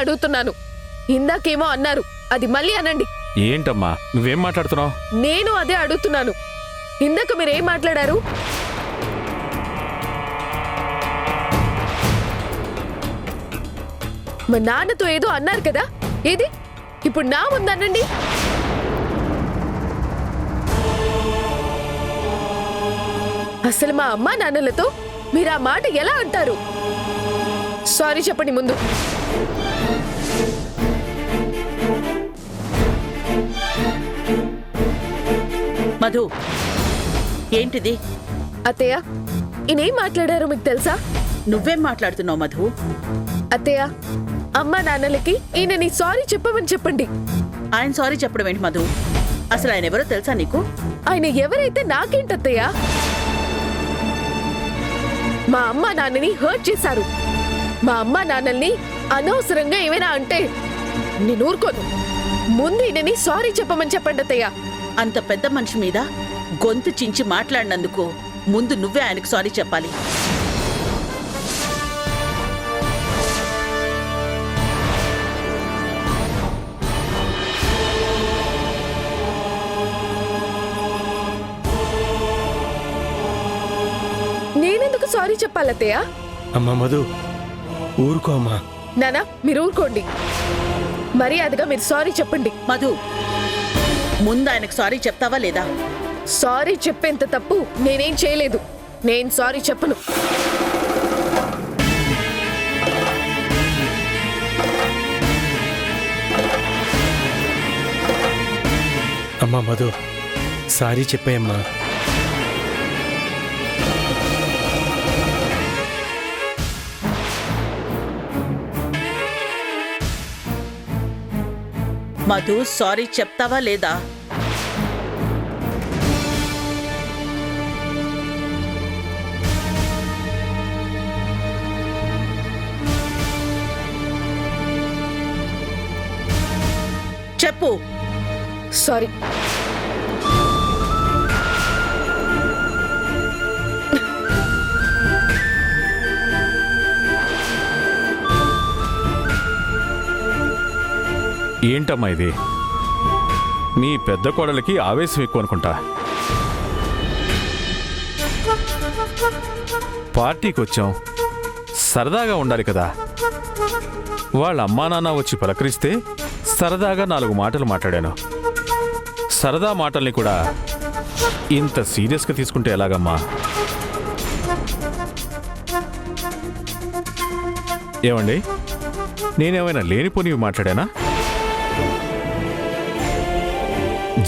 అడుగుతున్నాను. ఇందాకేమో అన్నారు, అది మళ్ళీ అనండి. ఏంటమ్మా నువ్వేం మాట్లాడుతున్నావు? నేను అదే అడుగుతున్నాను. ఇందాక మీరేం మాట్లాడారు? మా నాన్నతో ఏదో అన్నారు కదా, ఏది ఇప్పుడు నా ముందనండి. అసలు మా అమ్మా నాన్నలతో మీరు ఆ మాట ఎలా అంటారు? సారీ చెప్పండి ముందు. మధు, ఏంటిది? అత్తయ్య, ఈయనేం మాట్లాడారో మీకు తెలుసా? నువ్వేం మాట్లాడుతున్నావు మధు? అత్తయ్య, అమ్మా నాన్నలకి ఈయనని సారీ చెప్పమని చెప్పండి. ఆయన సారీ చెప్పడం ఏంటి మధు? అసలు ఆయన ఎవరో తెలుసా నీకు? ఆయన ఎవరైతే నాకేంటత్తయ్య? మా అమ్మా నాన్నని హర్ట్ చేశారు. మా అమ్మా నాన్నల్ని అనవసరంగా ఏమైనా అంటే నేను ఊరుకోను. ముందు ఈయనని సారీ చెప్పమని చెప్పండి అత్తయ్య. అంత పెద్ద మనిషి మీద గొంతు చించి మాట్లాడినందుకు ముందు నువ్వే ఆయనకు సారీ చెప్పాలి. నేనెందుకు సారీ చెప్పాలత్తయ్య? అమ్మా మధు, ఊరుకో అమ్మా. నానా, మీరు ఊరుకోండి. మర్యాదగా మీరు సారీ చెప్పండి. మధు, ముందు ఆయనకు సారీ చెప్తావా లేదా? సారీ చెప్పేంత తప్పు నేనేం చేయలేదు. నేను సారీ చెప్పను. అమ్మా మధు, సారీ చెప్పాయమ్మా. మధు, సారీ చెప్తావా లేదా? చెప్పు. సారీ. ఏంటమ్మా ఇది? మీ పెద్ద కోడలికి ఆవేశం ఎక్కువ అనుకుంటా. పార్టీకి వచ్చాం, సరదాగా ఉండాలి కదా. వాళ్ళ అమ్మా నాన్న వచ్చి పలకరిస్తే సరదాగా 4 మాటలు మాట్లాడాను. సరదా మాటల్ని కూడా ఇంత సీరియస్గా తీసుకుంటే ఎలాగమ్మా? ఏమండి, నేనేమైనా లేనిపోనివి మాట్లాడానా?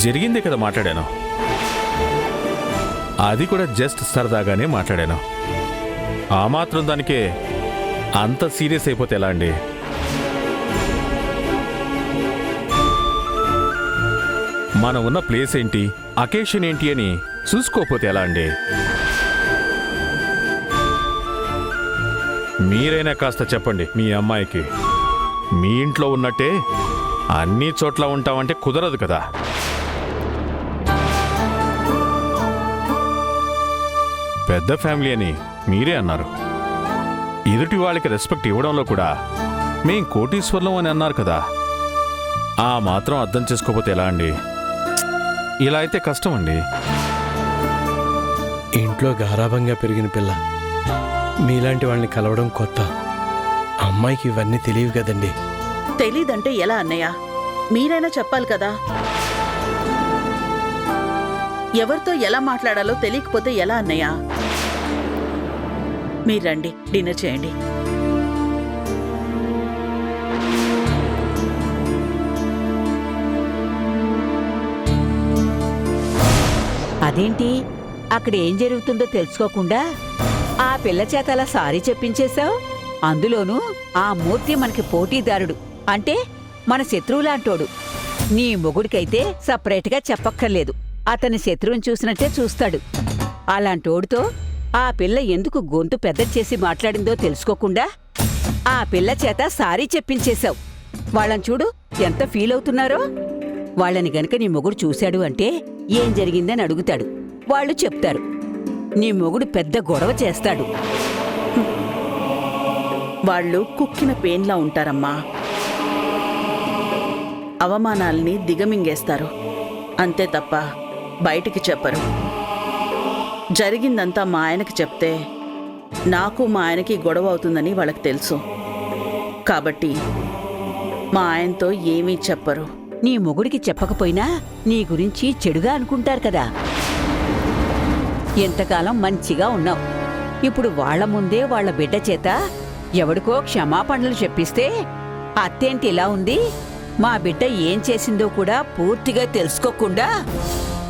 జరిగిందే కదా మాట్లాడాను. అది కూడా జస్ట్ సరదాగానే మాట్లాడాను. ఆ మాత్రం దానికే అంత సీరియస్ అయిపోతే ఎలా అండి? మనం ఉన్న ప్లేస్ ఏంటి, అకేషన్ ఏంటి అని చూసుకోకపోతే ఎలా అండి? మీరైనా కాస్త చెప్పండి మీ అమ్మాయికి. మీ ఇంట్లో ఉన్నట్టే అన్ని చోట్ల ఉంటామంటే కుదరదు కదా. పెద్ద ఫ్యామిలీ అని మీరే అన్నారు. ఎదుటి వాళ్ళకి రెస్పెక్ట్ ఇవ్వడంలో కూడా మేం కోటీశ్వర్లం అని అన్నారు కదా. ఆ మాత్రం అర్థం చేసుకోకపోతే ఎలా అండి? ఇలా అయితే కష్టం అండి. ఇంట్లో గారాభంగా పెరిగిన పిల్ల, మీలాంటి వాళ్ళని కలవడం కొత్త. అమ్మాయికి ఇవన్నీ తెలియవు కదండి. తెలీదంటే ఎలా అన్నయ్య? మీరైనా చెప్పాలి కదా. ఎవరితో ఎలా మాట్లాడాలో తెలియకపోతే ఎలా అన్నయ్య? మీరు రండి, డిన్నర్ చేయండి. అదేంటి, అక్కడ ఏం జరుగుతుందో తెలుసుకోకుండా ఆ పిల్ల చేత అలా సారీ చెప్పించేశావు? అందులోనూ ఆ మూర్తి మనకి పోటీదారుడు, అంటే మన శత్రువులాంటోడు. నీ మొగుడికైతే సపరేట్గా చెప్పక్కర్లేదు, అతని శత్రువుని చూసినట్టే చూస్తాడు. అలాంటోడితో ఆ పిల్ల ఎందుకు గొంతు పెద్ద చేసి మాట్లాడిందో తెలుసుకోకుండా ఆ పిల్ల చేత సారీ చెప్పించేశావు. వాళ్ళని చూడు ఎంత ఫీల్ అవుతున్నారో. వాళ్ళని గనక నీ మొగుడు చూశాడు అంటే ఏం జరిగిందని అడుగుతాడు. వాళ్ళు చెప్తారు. నీ మొగుడు పెద్ద గొడవ చేస్తాడు. వాళ్ళు కుక్కిన పేన్లా ఉంటారమ్మా. అవమానాల్ని దిగమింగేస్తారు. అంతే తప్ప బయటికి చెప్పరు. జరిగిందంతా మా ఆయనకి చెప్తే నాకు మా ఆయనకి గొడవ అవుతుందని వాళ్ళకి తెలుసు. కాబట్టి మా ఆయనతో ఏమీ చెప్పరు. నీ మొగుడికి చెప్పకపోయినా నీ గురించి చెడుగా అనుకుంటారు కదా. ఎంతకాలం మంచిగా ఉన్నావు. ఇప్పుడు వాళ్ల ముందే వాళ్ల బిడ్డ చేత ఎవడికో క్షమాపణలు చెప్పిస్తే అత్తేంటి ఇలా ఉంది, మా బిడ్డ ఏం చేసిందో కూడా పూర్తిగా తెలుసుకోకుండా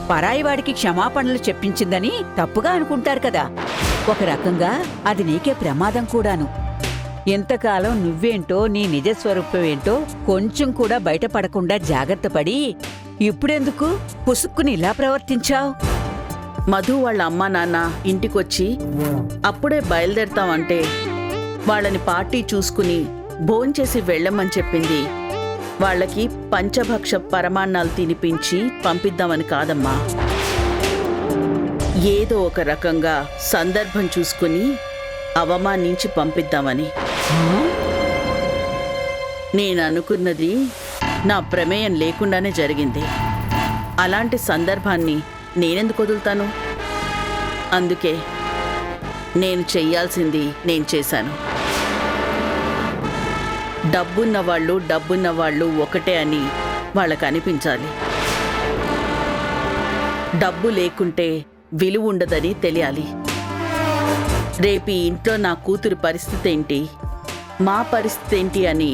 పరాయివాడికి క్షమాపణలు చెప్పించిందని తప్పుగా అనుకుంటారు కదా. ఒక రకంగా అది నీకే ప్రమాదం కూడాను. ఎంతకాలం నువ్వేంటో నీ నిజస్వరూపం ఏంటో కొంచెం కూడా బయటపడకుండా జాగ్రత్త పడి ఇప్పుడెందుకు పుసుక్కుని ఇలా ప్రవర్తించావు? మధు వాళ్ళ అమ్మా నాన్న ఇంటికొచ్చి అప్పుడే బయలుదేరతామంటే వాళ్ళని పార్టీ చూసుకుని భోంచేసి వెళ్ళమని చెప్పింది. వాళ్ళకి పంచభక్ష పరమాన్నాలు తినిపించి పంపిద్దామని కాదమ్మా. ఏదో ఒక రకంగా సందర్భం చూసుకుని అవమానించి పంపిద్దామని. నేను అనుకున్నది నా ప్రమేయం లేకుండానే జరిగింది. అలాంటి సందర్భాన్ని నేనెందుకు వదులుతాను? అందుకే నేను చెయ్యాల్సింది నేను చేశాను. డబ్బున్న వాళ్ళు ఒకటే అని వాళ్ళకు అనిపించాలి. డబ్బు లేకుంటే విలువ ఉండదని తెలియాలి. రేపు ఈ ఇంట్లో నా కూతురు పరిస్థితి ఏంటి, మా పరిస్థితి ఏంటి అని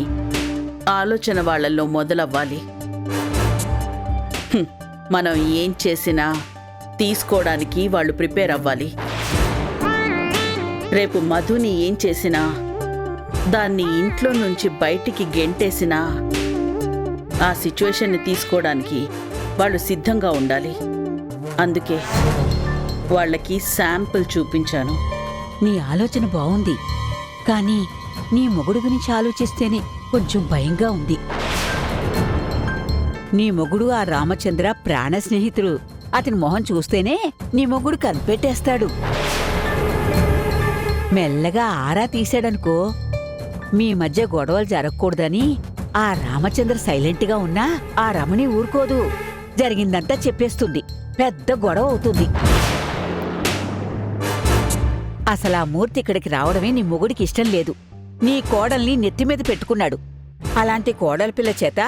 ఆలోచన వాళ్ళల్లో మొదలవ్వాలి. మనం ఏం చేసినా తీసుకోవడానికి వాళ్ళు ప్రిపేర్ అవ్వాలి. రేపు మధుని ఏం చేసినా దాన్ని ఇంట్లో నుంచి బయటికి గెంటేసినా ఆ సిచ్యువేషన్ని తీసుకోవడానికి వాళ్ళు సిద్ధంగా ఉండాలి. అందుకే వాళ్ళకి శాంపుల్ చూపించాను. నీ ఆలోచన బావుంది, కానీ నీ మొగుడు గురించి ఆలోచిస్తేనే కొంచెం భయంగా ఉంది. నీ మొగుడు ఆ రామచంద్ర ప్రాణ స్నేహితుడు. అతని మొహం చూస్తేనే నీ మొగుడు కనిపెట్టేస్తాడు. మెల్లగా ఆరా తీశాడనుకో, మీ మధ్య గొడవలు జరగకూడదని ఆ రామచంద్ర సైలెంట్గా ఉన్నా ఆ రమణి ఊరుకోదు. జరిగిందంతా చెప్పేస్తుంది. పెద్ద గొడవ అవుతుంది. అసలు ఆ మూర్తి ఇక్కడికి రావడమే నీ మొగుడికి ఇష్టం లేదు. నీ కోడల్ని నెత్తిమీద పెట్టుకున్నాడు. అలాంటి కోడలి పిల్ల చేత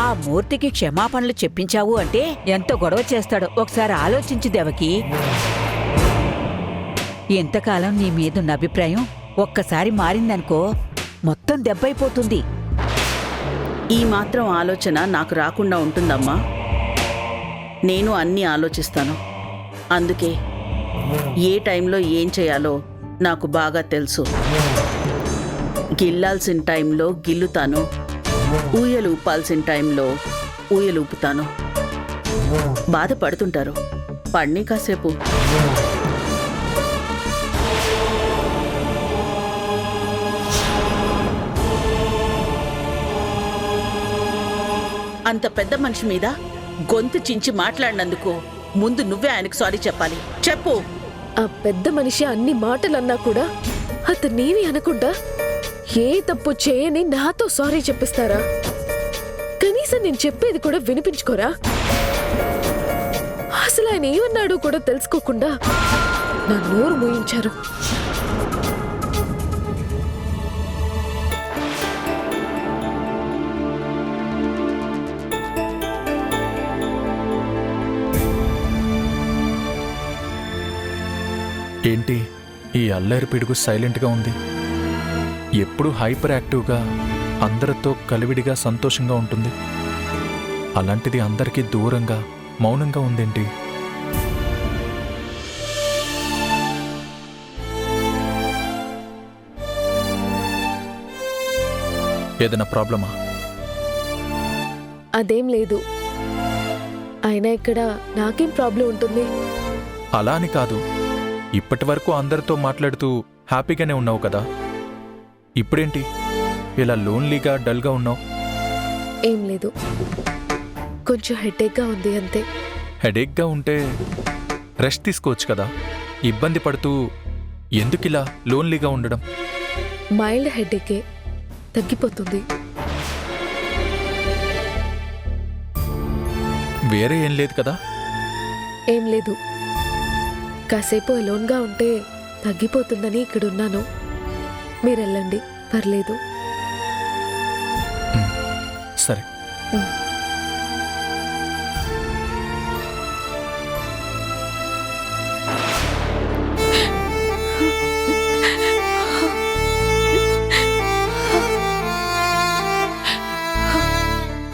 ఆ మూర్తికి క్షమాపణలు చెప్పించావు అంటే ఎంత గొడవ చేస్తాడో ఒకసారి ఆలోచించు దేవకి. ఎంతకాలం నీ మీదున్న అభిప్రాయం ఒక్కసారి మారిందనుకో మొత్తం దెబ్బైపోతుంది. ఈ మాత్రం ఆలోచన నాకు రాకుండా ఉంటుందమ్మా. నేను అన్నీ ఆలోచిస్తాను. అందుకే ఏ టైంలో ఏం చేయాలో నాకు బాగా తెలుసు. గిల్లాల్సిన టైంలో గిల్లుతాను, ఊయలు ఊపాల్సిన టైంలో ఊయలు ఊపుతాను. బాధపడుతుంటారు, పడిని కాసేపు. అంత పెద్ద మనిషి మీద గొంతు చించి మాట్లాడినందుకు ముందు నువ్వే ఆయనకు సారీ చెప్పాలి. చెప్పు. ఆ పెద్ద మనిషి అన్ని మాటలన్నా కూడా అతనేమి అనకుండా ఏ తప్పు చేయని నాతో సారీ చెప్పిస్తారా? కనీసం నేను చెప్పేది కూడా వినిపించుకోరా? అసలు ఆయన ఏమన్నాడో కూడా తెలుసుకోకుండా నా నోరు మూయించారు. ఏంటి ఈ అల్లరి పిడుగు సైలెంట్గా ఉంది? ఎప్పుడు హైపర్ యాక్టివ్గా అందరితో కలివిడిగా సంతోషంగా ఉంటుంది. అలాంటిది అందరికీ దూరంగా మౌనంగా ఉందేంటి? ఏదైనా ప్రాబ్లమా? అదేం లేదు. అయినా ఇక్కడ నాకేం ప్రాబ్లం ఉంటుంది? అలా అని కాదు, ఇప్పటి వరకు అందరితో మాట్లాడుతూ హ్యాపీగానే ఉన్నావు కదా, ఇప్పుడేంటి ఇలా లోన్లీగా డల్గా ఉన్నావు? ఏం లేదు, కొంచెం హెడేక్గా ఉంది అంతే. హెడేక్గా ఉంటే రెస్ట్ తీసుకోవచ్చు కదా, ఇబ్బంది పడుతూ ఎందుకిలా లోన్లీగా ఉండడం? మైల్డ్ హెడేకే, తగ్గిపోతుంది. వేరే ఏం లేదు కదా? ఏం లేదు, కాసేపు అలోన్గా ఉంటే తగ్గిపోతుందని ఇక్కడున్నాను. మీరెళ్ళండి, పర్లేదు. సరే.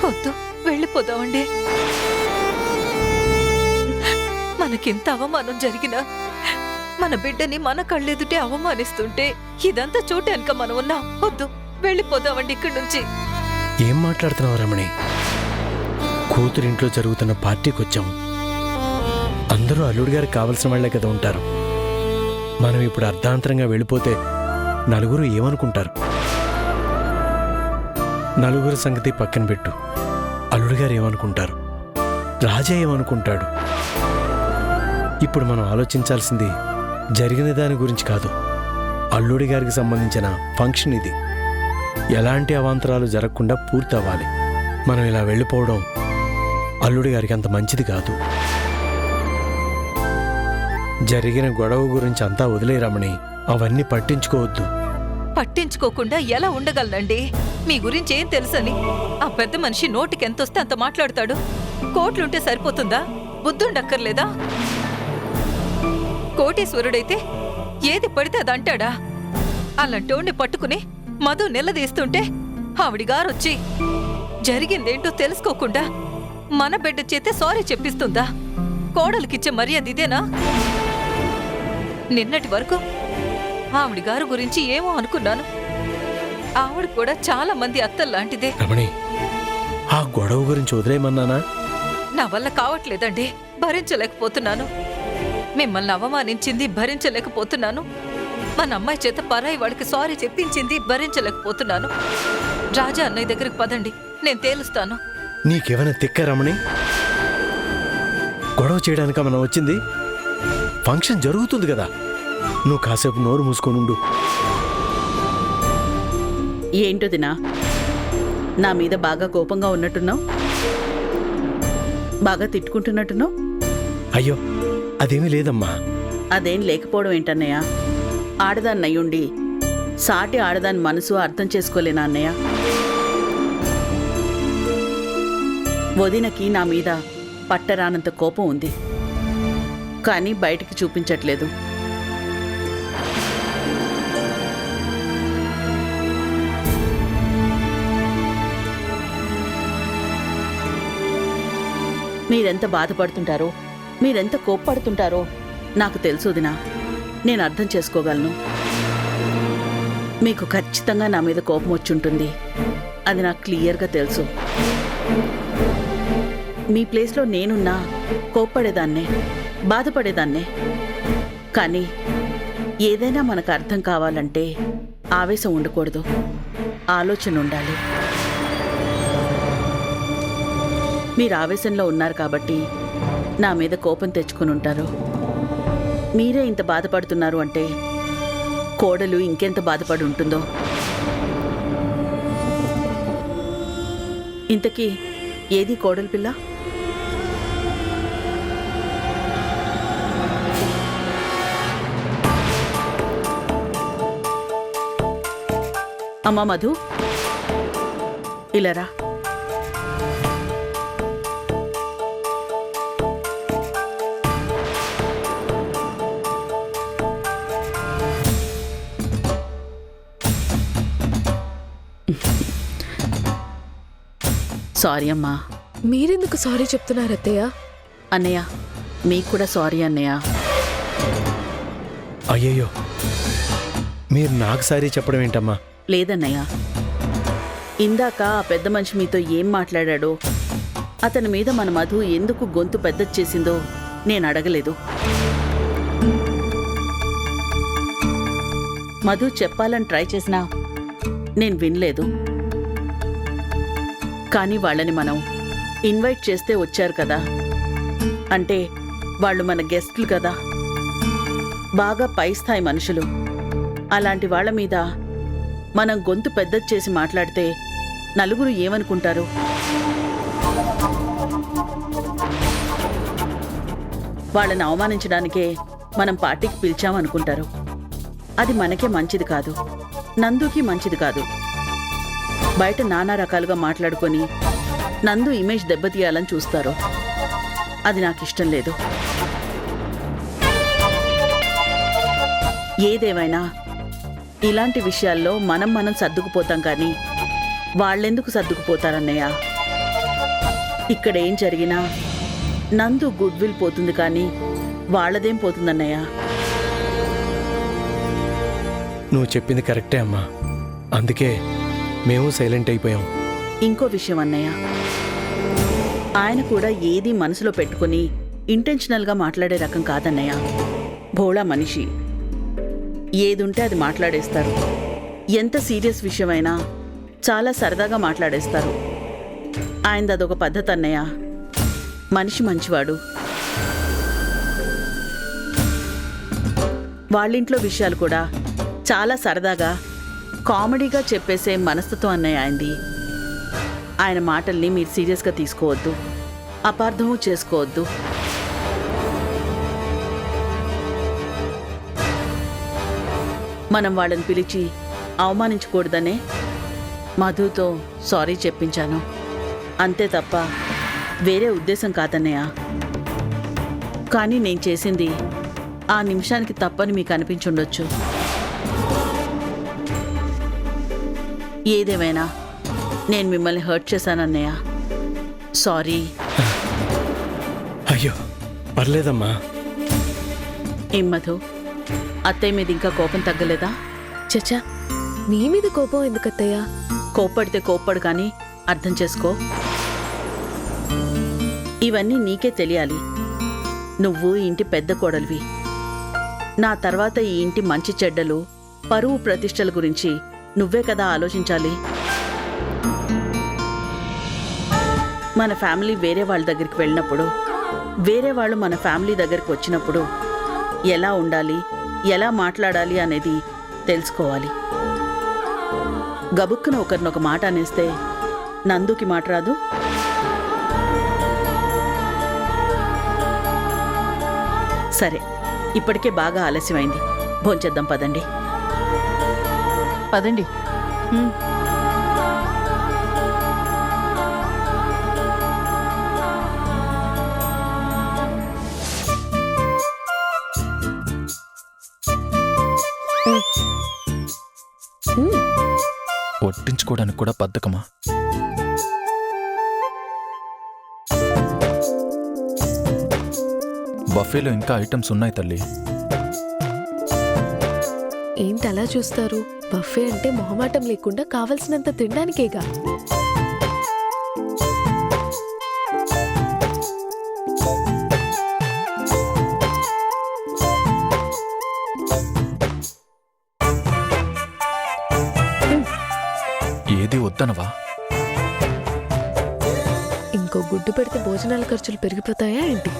వద్దు, వెళ్ళిపోదామండి. మనకింత అవమానం జరిగినా మన బిడ్డని మన కళ్ళెదుటే అవమానిస్తుంటే ఇదంతా చూడటానిక మనం ఉన్నాం. వద్దు, వెళ్ళిపోదామండి ఇక్కడి నుంచి. ఏం మాట్లాడుతున్నావు రమణి? కూతురింట్లో జరుగుతున్న పార్టీకి వచ్చాము. అందరూ అల్లుడి గారికి కావలసిన వాళ్లే కదా ఉంటారు. మనం ఇప్పుడు అర్ధాంతరంగా వెళ్ళిపోతే నలుగురు ఏమనుకుంటారు? నలుగురు సంగతి పక్కన పెట్టు. అల్లుడి గారు ఏమనుకుంటారు? రాజా ఏమనుకుంటాడు? ఇప్పుడు మనం ఆలోచించాల్సింది జరిగిన దాని గురించి కాదు. అల్లుడి గారికి సంబంధించిన ఫంక్షన్ ఇది. ఎలాంటి అవాంతరాలు జరగకుండా పూర్తి అవ్వాలి. మనం ఇలా వెళ్ళిపోవడం అల్లుడి గారికి అంత మంచిది కాదు. జరిగిన గొడవ గురించి అంతా వదిలే రమణి, అవన్నీ పట్టించుకోవద్దు. పట్టించుకోకుండా ఎలా ఉండగలనండి? మీ గురించి ఏం తెలుసని? ఆ పెద్ద మనిషి నోటికి ఎంతొస్తే అంత మాట్లాడతాడు. కోట్లుంటే సరిపోతుందా? బుద్ధుండక్కర్లేదా? కోటీశ్వరుడైతే ఏది పడితే అది అంటాడా? అలాంటోడిని పట్టుకుని మధు నిలదీస్తుంటే ఆవిడిగారొచ్చి జరిగిందేంటో తెలుసుకోకుండా మన బిడ్డ చేతే సారీ చెప్పిస్తుందా? కోడలికిచ్చే మర్యాద ఇదేనా? నిన్నటి వరకు ఆవిడిగారు గురించి ఏమో అనుకున్నాను. ఆవిడ కూడా చాలా మంది అత్తల్లాంటిదే. రమణి, ఆ గొడవ గురించి వదిలేయమన్నానా? నా వల్ల కావట్లేదండి, భరించలేకపోతున్నాను. మిమ్మల్ని అవమానించింది భరించలేకపోతున్నాను. మన అమ్మాయి చేత పరాయి వాడికి సారీ చెప్పించింది భరించలేకపోతున్నాను. రాజా అన్నయ్య దగ్గరికి పదండి, నేను తేలుస్తాను. నీకేమైనా తిక్క రమణి? గొడవ చేయడానిక మనం వచ్చింది? ఫంక్షన్ జరుగుతుంది కదా, నువ్వు కాసేపు నోరు మూసుకొనుండు. ఏంటో దినా, నా మీద బాగా కోపంగా ఉన్నట్టున్నావు, బాగా తిట్టుకుంటున్నట్టున్నావు. అయ్యో, అదేమీ లేదమ్మా. అదేం లేకపోవడం ఏంటన్నయ్య? ఆడదాన్నయ్యుండి సాటి ఆడదాని మనసు అర్థం చేసుకోలేనా అన్నయ్య? వదినకి నా మీద పట్టరానంత కోపం ఉంది, కానీ బయటికి చూపించట్లేదు. మీరెంత బాధపడుతుంటారో, మీరెంత కోప్పడుతుంటారో నాకు తెలుసు వదినా. నేను అర్థం చేసుకోగలను. మీకు ఖచ్చితంగా నా మీద కోపం వచ్చుంటుంది, అది నాకు క్లియర్గా తెలుసు. మీ ప్లేస్లో నేనున్నా కోప్పడేదాన్నే, బాధపడేదాన్నే. కానీ ఏదైనా మనకు అర్థం కావాలంటే ఆవేశం ఉండకూడదు, ఆలోచన ఉండాలి. మీరు ఆవేశంలో ఉన్నారు కాబట్టి నా మీద కోపం తెచ్చుకుని ఉంటారు. మీరే ఇంత బాధపడుతున్నారు అంటే కోడలు ఇంకెంత బాధపడి ఉంటుందో. ఇంతకీ ఏది కోడలు పిల్ల? అమ్మా మధు, ఇలారా. సారీ అమ్మా. మీరెందుకు సారీ చెప్తున్నారు అత్తయ్య? అన్నయ్య, మీకు కూడా సారీ అన్నయ్య. అయ్యయ్యో, మీరు నాకు సారీ చెప్పడం ఏంటమ్మా? లేదన్నయ్య, ఇందాక ఆ పెద్ద మనిషి మీతో ఏం మాట్లాడాడో, అతని మీద మన మధు ఎందుకు గొంతు పెద్ద చేసిందో నేను అడగలేదు. మధు చెప్పాలని ట్రై చేసినా నేను వినలేదు. కానీ వాళ్ళని మనం ఇన్వైట్ చేస్తే వచ్చారు కదా, అంటే వాళ్ళు మన గెస్టులు కదా, బాగా పై స్థాయి మనుషులు. అలాంటి వాళ్ళ మీద మనం గొంతు పెద్దది చేసి మాట్లాడితే నలుగురు ఏమనుకుంటారు? వాళ్ళని అవమానించడానికే మనం పార్టీకి పిలిచామనుకుంటారు. అది మనకే మంచిది కాదు, నందుకి మంచిది కాదు. బయట నానా రకాలుగా మాట్లాడుకొని నందు ఇమేజ్ దెబ్బతీయాలని చూస్తారు. అది నాకు ఇష్టం లేదు. ఏదేమైనా ఇలాంటి విషయాల్లో మనం సర్దుకుపోతాం కానీ వాళ్ళెందుకు సర్దుకుపోతారన్నయ్య? ఇక్కడ ఏం జరిగినా నందు గుడ్ విల్ పోతుంది కానీ వాళ్ళదేం పోతుందన్నయ్య. నువ్వు చెప్పింది కరెక్టే అమ్మా. అందుకే మేము సైలెంట్ అయిపోయాం. ఇంకో విషయం అన్నయ్య, ఆయన కూడా ఏదీ మనసులో పెట్టుకుని ఇంటెన్షనల్గా మాట్లాడే రకం కాదన్నయ్య. భోళా మనిషి, ఏదుంటే అది మాట్లాడేస్తారు. ఎంత సీరియస్ విషయమైనా చాలా సరదాగా మాట్లాడేస్తారు. ఆయనది అదొక పద్ధతి అన్నయ్య. మనిషి మంచివాడు. వాళ్ళింట్లో విషయాలు కూడా చాలా సరదాగా కామెడీగా చెప్పేసే మనస్తత్వం అన్నయ్య ఆయనది. ఆయన మాటల్ని మీరు సీరియస్గా తీసుకోవద్దు, అపార్థము చేసుకోవద్దు. మనం వాళ్ళని పిలిచి అవమానించకూడదనే మధుతో సారీ చెప్పించాను. అంతే తప్ప వేరే ఉద్దేశం కాదన్నయ్య. కానీ నేను చేసింది ఆ నిమిషానికి తప్పని మీకు అనిపించుండొచ్చు. ఏదేమైనా నేను మిమ్మల్ని హర్ట్ చేశానన్నయ్య. సారీ. అయ్యో పర్లేదమ్మా. ఏం మధు, అత్తయ్య మీద ఇంకా కోపం తగ్గలేదా? చచ్చా, నీ మీద కోపం ఎందుకత్తయ్యా? కోప్పడితే కోప్పడు కానీ అర్థం చేసుకో. ఇవన్నీ నీకే తెలియాలి. నువ్వు ఈ ఇంటి పెద్ద కోడలివి. నా తర్వాత ఈ ఇంటి మంచి చెడ్డలు, పరువు ప్రతిష్టల గురించి నువ్వే కదా ఆలోచించాలి. మన ఫ్యామిలీ వేరే వాళ్ళ దగ్గరికి వెళ్ళినప్పుడు, వేరే వాళ్ళు మన ఫ్యామిలీ దగ్గరికి వచ్చినప్పుడు ఎలా ఉండాలి, ఎలా మాట్లాడాలి అనేది తెలుసుకోవాలి. గబుక్కున ఒకరినొక మాట అనేస్తే నందుకి మాట రాదు. సరే, ఇప్పటికే బాగా ఆలస్యమైంది. భోంచేద్దాం పదండి. పదండి. వడ్డించుకోవడానికి కూడా బద్ధకమా? బఫేలో ఇంకా ఐటమ్స్ ఉన్నాయి తల్లి. ఏంటి అలా చూస్తారు? బఫే అంటే మొహమాటం లేకుండా కావలసినంత తినడానికేగా. ఏది వద్దనవా? ఇంకో గుడ్డు పెడితే భోజనాల ఖర్చులు పెరిగిపోతాయా ఏంటి?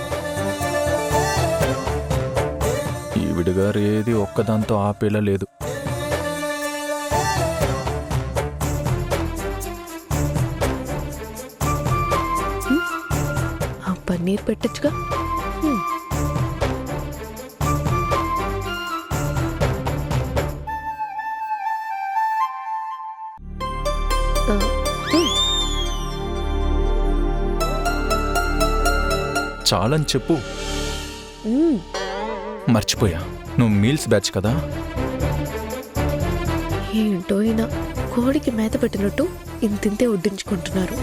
ఈవిడగారు ఏది ఒక్కదాంతో ఆపేలా లేదు. ఆ పన్నీర్ పెట్టచ్చుగా. చాలని చెప్పు. మర్చిపోయా, నువ్వు మీల్స్ బ్యాచ్ కదా. ఏంటో అయినా కోడికి మేత పెట్టినట్టు ఇంతింతే వడ్డించుకుంటున్నారు.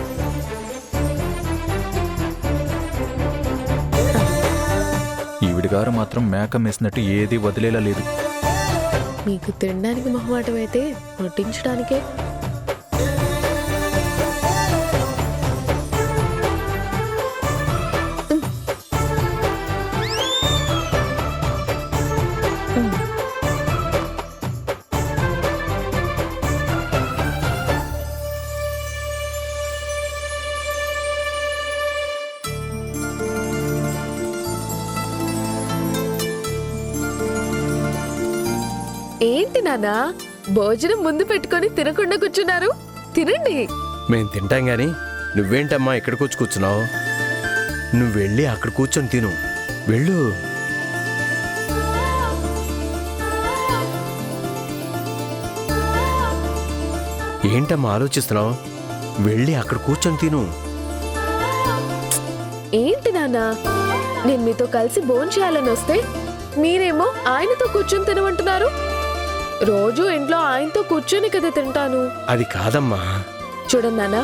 ఈవిడిగారు మాత్రం మేక మేసినట్టు ఏది వదిలేలా లేదు. మీకు తినడానికి మొహమాటం అయితే వడ్డించడానికే. ఏంటి నాన్నా, భోజనం ముందు పెట్టుకొని తినకుండా కూర్చున్నారు? తినండి. మేం తింటాం గాని నువ్వేంటమ్మా ఇక్కడికి వచ్చి కూర్చున్నావు? నువ్వు వెళ్ళి అక్కడ కూర్చొని తిను. వెళ్ళు. ఏంటమ్మా ఆలోచిస్తున్నావు? వెళ్ళి అక్కడ కూర్చొని తిను. ఏంటి నాన్న, నేను మీతో కలిసి భోంచేయాలని వస్తే మీరేమో ఆయనతో కూర్చొని తినమంటున్నారు. రోజు ఇంట్లో ఆయనతో కూర్చొని కదా తింటాను. అది కాదమ్మా. చూడండి నాన్న,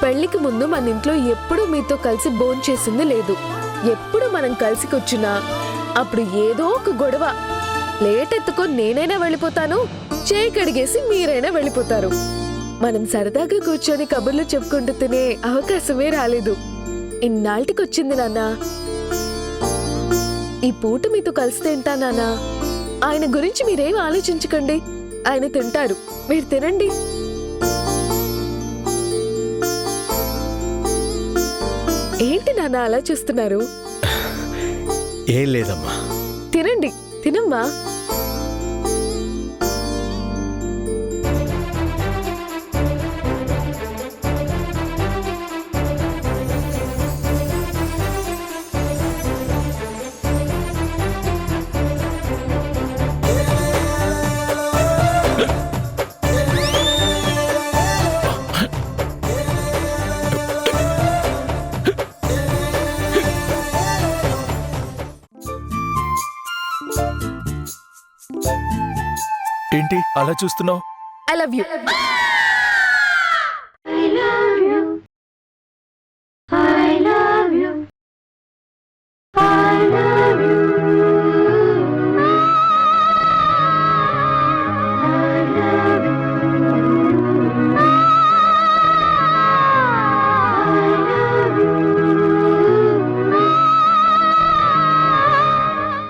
పెళ్లికి ముందు మన ఇంట్లో ఎప్పుడూ మీతో కలిసి భోంచేసింది లేదు. ఎప్పుడు మనం కలిసి కూర్చున్నా అప్పుడు ఏదో ఒక గొడవ. ప్లేట్ ఎత్తుకొని నేనైనా వెళ్ళిపోతాను, చేయి కడిగేసి మీరైనా వెళ్ళిపోతారు. మనం సరదాగా కూర్చొని కబుర్లు చెప్పుకుంటూ తినే అవకాశమే రాలేదు. ఇన్నాళ్ళకొచ్చింది నాన్న. ఈ పూట మీతో కలిసి తింటా నాన్న. ఆయన గురించి మీరేం ఆలోచించకండి, ఆయన తింటారు, మీరు తినండి. ఏంటి నాన్న అలా చూస్తున్నారు? ఏం లేదమ్మా. తినండి, తినమ్మా. ఏంటి అలా చూస్తున్నావు? I love you.